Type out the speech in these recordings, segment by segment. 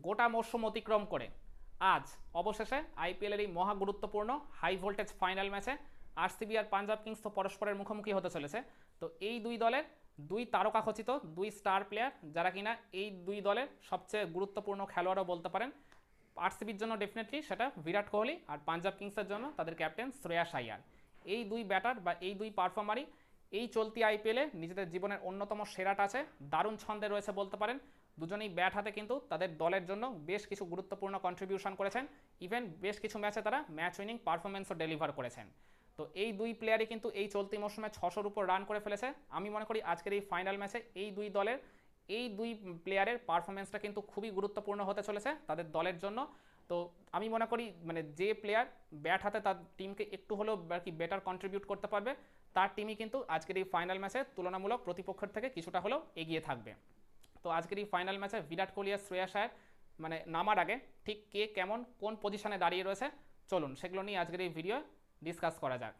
গোটা মরশুম অতিক্রম করে আজ অবশেষে আইপিএলের এই মহা গুরুত্বপূর্ণ হাই ভোল্টেজ ফাইনাল ম্যাচে আরসিবি আর পাঞ্জাব কিংস তো পরস্পরের মুখোমুখি হতে চলেছে। তো এই দুই দলের দুই তারকাখচিত দুই স্টার প্লেয়ার, যারা কিনা এই দুই দলের সবচেয়ে গুরুত্বপূর্ণ খেলোয়াড়ও বলতে পারেন। আরসিবির জন্য ডেফিনেটলি সেটা বিরাট কোহলি, আর পাঞ্জাব কিংসের জন্য তাদের ক্যাপ্টেন শ্রেয়াস আইয়ার। এই দুই ব্যাটার বা এই দুই পারফর্মারই এই চলতি আইপিএলে নিজেদের জীবনের অন্যতম সেরাটা আছে, দারুণ ছন্দে রয়েছে বলতে পারেন। দুজনেই ব্যাট হাতে কিন্তু তাদের দলের জন্য বেশ কিছু গুরুত্বপূর্ণ কন্ট্রিবিউশন করেছেন। ইভেন বেশ কিছু ম্যাচে তারা ম্যাচ উইনিং পারফরমেন্সও ডেলিভার করেছেন। তো এই দুই প্লেয়ারই কিন্তু এই চলতি মৌসুমে 600-র উপর রান করে ফেলেছে। আমি মনে করি আজকের এই ফাইনাল ম্যাচে এই দুই দলের এই দুই প্লেয়ারের পারফরমেন্সটা কিন্তু খুবই গুরুত্বপূর্ণ হতে চলেছে তাদের দলের জন্য। তো আমি মনে করি মানে যে প্লেয়ার ব্যাট হাতে তার টিমকে একটু হলেও আর কি বেটার কন্ট্রিবিউট করতে পারবে, তার টিমই কিন্তু আজকের এই ফাইনাল ম্যাচে তুলনামূলক প্রতিপক্ষের থেকে কিছুটা হলেও এগিয়ে থাকবে। তো আজকের এই ফাইনাল ম্যাচে বিরাট কোহলি আর শ্রেয়াস আয়ার মানে নামার আগে ঠিক কে কেমন কোন পজিশনে দাঁড়িয়ে রয়েছে, চলুন সেগুলো নিয়ে আজকের এই ভিডিও ডিসকাস করা যাক।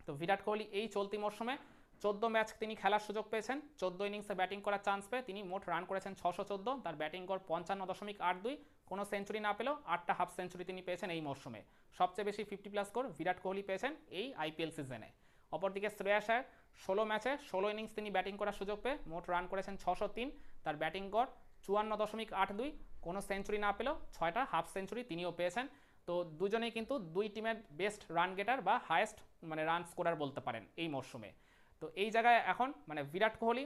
তো বিরাট কোহলি এই চলতি মরশুমে 14 ম্যাচ তিনি খেলার সুযোগ পেয়েছেন। 14 ইনিংসে ব্যাটিং করার চান্স পেয়ে তিনি মোট রান করেছেন 614। তার ব্যাটিং গড় 55.82, কোনো সেঞ্চুরি না পেলেও 8টা হাফ সেঞ্চুরি তিনি পেয়েছেন এই মরশুমে। সবচেয়ে বেশি 50+ স্কোর বিরাট কোহলি পেয়েছেন এই আইপিএল সিজনে। অপরদিকে শ্রেয়াস আয়ার 16 ম্যাচে 16 ইনিংস তিনি ব্যাটিং করার সুযোগ পেয়ে মোট রান করেছেন 603। তার ব্যাটিং গড় 54.82, কোনো সেঞ্চুরি না পেলেও 6টা হাফ সেঞ্চুরি তিনিও পেয়েছেন। তো দুজনেই কিন্তু দুই টিমের বেস্ট রান গেটার বা হায়েস্ট মানে রান স্কোরার বলতে পারেন এই মরশুমে। তো এই জায়গায় এখন মানে বিরাট কোহলি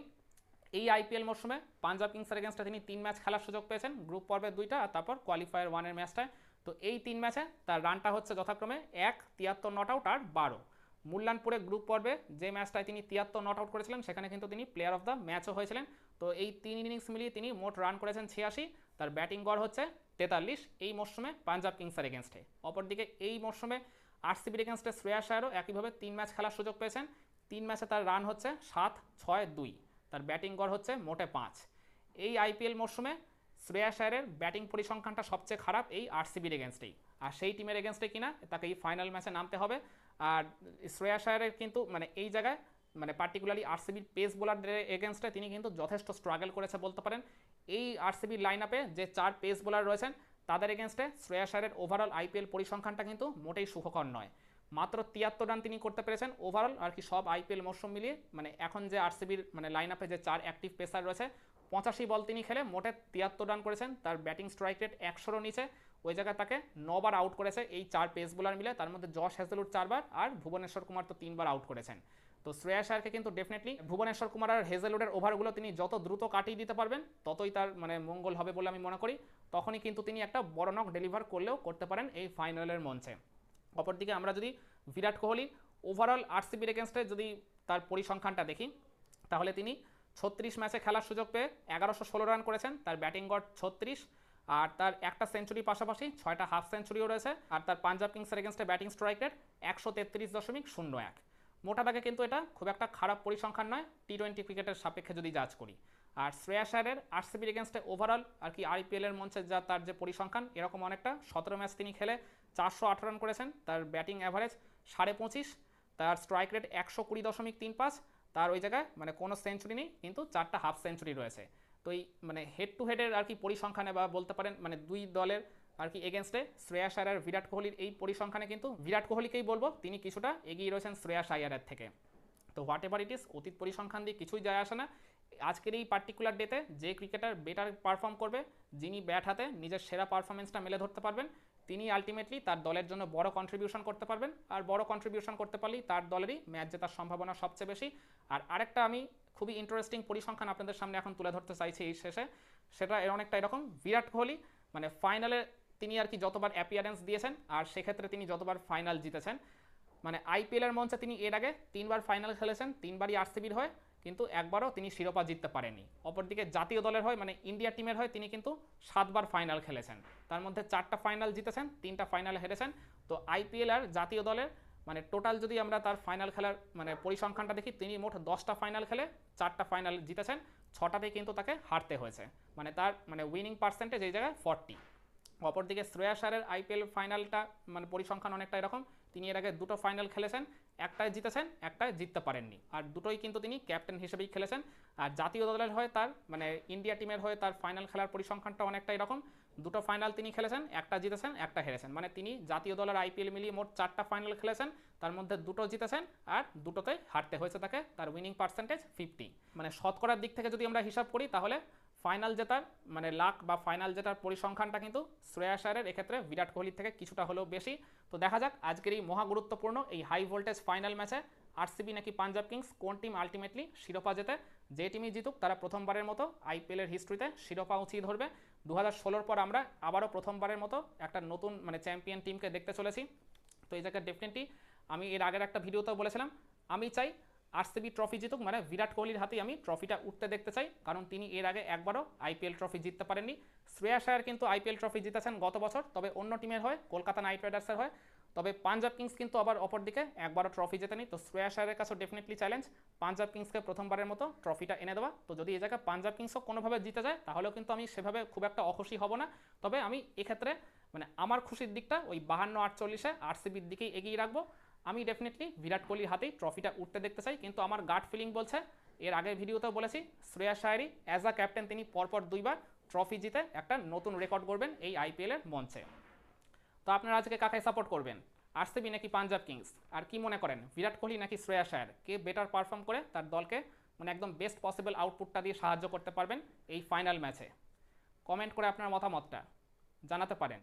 এই আইপিএল মরশুমে পাঞ্জাব কিংসের এগেনস্টে তিনি 3 ম্যাচ খেলার সুযোগ পেয়েছেন, গ্রুপ পর্বে 2টা আর তারপর কোয়ালিফায়ার 1-এর ম্যাচটায়। তো এই 3 ম্যাচে তার রানটা হচ্ছে যথাক্রমে 1, 73 নট আউট আর 12। মূল্যানপুরে গ্রুপ পর্বে যে ম্যাচটায় তিনি 73 নট আউট করেছিলেন সেখানে কিন্তু তিনি প্লেয়ার অফ দ্য ম্যাচও হয়েছিলেন। তো এই 3 ইনিংস মিলিয়ে তিনি মোট রান করেছেন 86। তার ব্যাটিং গড় হচ্ছে 43 এই মরশুমে পাঞ্জাব কিংসের এগেনস্টে। অপরদিকে এই মরশুমে আরসিবির এগেনস্টে শ্রেয়াস আয়ারও একইভাবে 3 ম্যাচ খেলার সুযোগ পেয়েছেন। 3 ম্যাচে তার রান হচ্ছে 7, 6, 2। তার ব্যাটিং গড় হচ্ছে মোটে 5। এই আইপিএল মরশুমে শ্রেয়াস আয়ারের ব্যাটিং পরিসংখ্যানটা সবচেয়ে খারাপ এই আরসিবির এগেনস্টেই, আর সেই টিমের এগেনস্টে কিনা তাকে এই ফাইনাল ম্যাচে নামতে হবে। আর শ্রেয়াস আয়ারের কিন্তু মানে এই জায়গায় মানে পার্টিকুলারলি আরসিবির পেস বোলারদের এগেনস্টে তিনি কিন্তু যথেষ্ট স্ট্রাগল করেছে বলতে পারেন। এই আরসিবির লাইন আপে যে 4 পেস বোলার রয়েছেন তাদের এগেনস্টে শ্রেয়াস আয়ারের ওভারঅল আইপিএল পরিসংখ্যানটা কিন্তু মোটেই সুখকর নয়। মাত্র 73 রান তিনি করতে পেরেছেন ওভারঅল আর কি সব আইপিএল মরশুম মিলিয়ে। মানে এখন যে আরসিবির মানে লাইন আপে যে 4 অ্যাক্টিভ পেসার রয়েছে 85 বল তিনি খেলে মোটে 73 রান করেছেন। তার ব্যাটিং স্ট্রাইক রেট 100-রও নিচে। ওই জায়গায় তাকে 9বার আউট করেছে এই 4 পেস বোলার মিলে, তার মধ্যে জশ হ্যাজেলউড 4বার আর ভুবনেশ্বর কুমার তো 3বার আউট করেছেন। তো শ্রেয়াস আয়ারকে কিন্তু ডেফিনেটলি ভুবনেশ্বর কুমার আর হেজেলউডের ওভারগুলো তিনি যত দ্রুত কাটিয়ে দিতে পারবেন ততই তার মানে মঙ্গল হবে বলে আমি মনে করি। তখনই কিন্তু তিনি একটা বড় নক ডেলিভার করলেও করতে পারেন এই ফাইনালের মঞ্চে। অপরদিকে আমরা যদি বিরাট কোহলি ওভারঅল আরসিবির এগেনস্টে যদি তার পরিসংখ্যানটা দেখি, তাহলে তিনি 36 ম্যাচে খেলার সুযোগ পেয়ে 1116 রান করেছেন। তার ব্যাটিং গড় 36, আর তার একটা সেঞ্চুরির পাশাপাশি 6টা হাফ সেঞ্চুরিও রয়েছে। আর তার পাঞ্জাব কিংসের এগেনস্টে ব্যাটিং স্ট্রাইক রেট 133.01। মোটা দাগে কিন্তু এটা খুব একটা খারাপ পরিসংখ্যান নয় টি20 ক্রিকেটের সাপেক্ষে যদি জাজ করি। আর শ্রেয়াস আয়ারের আরসিবির এগেনস্টে ওভারঅল আর কি আইপিএলের মঞ্চে যা তার যে পরিসংখ্যান এরকম অনেকটা। 17 ম্যাচ তিনি খেলে 408 রান করেছেন। তার ব্যাটিং অ্যাভারেজ 25.5, তার স্ট্রাইক রেট 120.35। তার ওই জায়গায় মানে কোনো সেঞ্চুরি নেই, কিন্তু 4টা হাফ সেঞ্চুরি রয়েছে। তো এই মানে হেড টু হেডের আর কি পরিসংখ্যানে বা বলতে পারেন মানে দুই দলের আর কি এগেনস্টে শ্রেয়াস আয়ার আর বিরাট কোহলির এই পরিসংখ্যানে কিন্তু বিরাট কোহলিকেই বলবো তিনি কিছুটা এগিয়ে রয়েছেন শ্রেয়াস আয়ারের থেকে। তো হোয়াট এভার ইট ইস, অতীত পরিসংখ্যান দিয়ে কিছুই যায় আসে না। আজকের এই পার্টিকুলার ডেতে যে ক্রিকেটার বেটার পারফর্ম করবে, যিনি ব্যাট হাতে নিজের সেরা পারফরমেন্সটা মেলে ধরতে পারবেন, তিনি আলটিমেটলি তার দলের জন্য বড় কন্ট্রিবিউশন করতে পারবেন। আর বড় কন্ট্রিবিউশন করতে পারলেই তার দলেরই ম্যাচ জেতার সম্ভাবনা সবচেয়ে বেশি। আর আরেকটা আমি খুবই ইন্টারেস্টিং পরিসংখ্যান আপনাদের সামনে এখন তুলে ধরতে চাইছি এই শেষে, সেটা এর অনেকটা এরকম। বিরাট কোহলি মানে ফাইনালে তিনি আর কি যতবার অ্যাপিয়ারেন্স দিয়েছেন আর সেক্ষেত্রে তিনি যতবার ফাইনাল জিতেছেন, মানে আইপিএলের মঞ্চে তিনি এর আগে 3বার ফাইনাল খেলেছেন, 3বারই আরসিবির হয়, কিন্তু একবারও তিনি শিরোপা জিততে পারেননি। অপরদিকে জাতীয় দলের হয় মানে ইন্ডিয়া টিমের হয় তিনি কিন্তু 7বার ফাইনাল খেলেছেন, তার মধ্যে 4টা ফাইনাল জিতেছেন, 3টা ফাইনাল হেরেছেন। তো আইপিএল আর জাতীয় দলের মানে টোটাল যদি আমরা তার ফাইনাল খেলার মানে পরিসংখ্যানটা দেখি, তিনি মোট 10টা ফাইনাল খেলে 4টা ফাইনাল জিতেছেন, 6টাতেই কিন্তু তাকে হারতে হয়েছে। মানে তার মানে উইনিং পার্সেন্টেজ এই জায়গায় 40। অপরদিকে শ্রেয়াস আয়ারের আইপিএল ফাইনালটা মানে পরিসংখ্যান অনেকটা এরকম। তিনি এর আগে 2টো ফাইনাল খেলেছেন, একটায় জিতেছেন, একটায় জিততে পারেননি, আর দুটোই কিন্তু তিনি ক্যাপ্টেন হিসেবেই খেলেছেন। আর জাতীয় দলের হয়ে তার মানে ইন্ডিয়া টিমের হয়ে তার ফাইনাল খেলার পরিসংখ্যানটা অনেকটা এরকম। দুটো ফাইনাল তিনি খেলেছেন, একটা জিতেছেন একটা হেরেছেন, মানে তিনি জাতীয় দলের আইপিএল মিলিয়ে মোট 4টা ফাইনাল খেলেছেন, তার মধ্যে দুটো জিতেছেন আর দুটোতে হারতে হয়েছে তাকে। তার উইনিং পার্সেন্টেজ 50। মানে শতকরার দিক থেকে যদি আমরা হিসাব করি তাহলে ফাইনাল জেতার মানে লাখ বা ফাইনাল জেতার পরিসংখ্যানটা কিন্তু শ্রেয়াস আয়ারের এক্ষেত্রে বিরাট কোহলির থেকে কিছুটা হলেও বেশি। তো দেখা যাক আজকের এই মহা গুরুত্বপূর্ণ এই হাই ভোল্টেজ ফাইনাল ম্যাচে আরসিবি নাকি পাঞ্জাব কিংস কোন টিম আলটিমেটলি শিরোপা জেতে। যে টিমই জিতুক তারা প্রথমবারের মতো আইপিএলের হিস্ট্রিতে শিরোপা উঁচিয়ে ধরবে। 2016 পর আমরা আবারও প্রথমবারের মতো একটা নতুন মানে চ্যাম্পিয়ন টিমকে দেখতে চলেছি। তো এই জায়গায় ডেফিনেটলি আমি এর আগের একটা ভিডিওতেও বলেছিলাম আমি চাই আরসিবি ট্রফি জিতুক, মানে বিরাট কোহলির হাতেই আমি ট্রফিটা উঠতে দেখতে চাই, কারণ তিনি এর আগে একবারও আইপিএল ট্রফি জিততে পারেননি। শ্রেয়াস আয়ার কিন্তু আইপিএল ট্রফি জিতেছেন গত বছর, তবে অন্য টিমের হয়ে, কলকাতা নাইট রাইডার্সের হয়ে। তবে পাঞ্জাব কিংস কিন্তু আবার অপরদিকে একবারও ট্রফি জেতেনি। তো শ্রেয়াস আয়ারের কাছেও ডেফিনেটলি চ্যালেঞ্জ পাঞ্জাব কিংসকে প্রথমবারের মতো ট্রফিটা এনে দেওয়া। তো যদি এই জায়গায় পাঞ্জাব কিংসও কোনোভাবে জিতে যায় তাহলেও কিন্তু আমি সেভাবে খুব একটা অখুশি হব না। তবে আমি এক্ষেত্রে মানে আমার খুশির দিকটা ওই 52-48-এ আরসিবির দিকেই এগিয়ে রাখবো। আমি ডেফিনেটলি বিরাট কোহলির হাতেই ট্রফিটা উঠতে দেখতে চাই, কিন্তু আমার গাট ফিলিং বলছে, এর আগের ভিডিওতেও বলেছি, শ্রেয়াস আয়ারই অ্যাজ আ ক্যাপ্টেন তিনি পরপর 2বার ট্রফি জিতে একটা নতুন রেকর্ড করবেন এই আইপিএলের মঞ্চে। তো আপনারা আজকে কাকে সাপোর্ট করবেন, আরসিবি নাকি পাঞ্জাব কিংস? আর কি মনে করেন বিরাট কোহলি নাকি শ্রেয়াস আয়ার, কে বেটার পারফর্ম করে তার দলকে মানে একদম বেস্ট পসিবল আউটপুটটা দিয়ে সাহায্য করতে পারবেন এই ফাইনাল ম্যাচে? কমেন্ট করে আপনার মতামতটা জানাতে পারেন।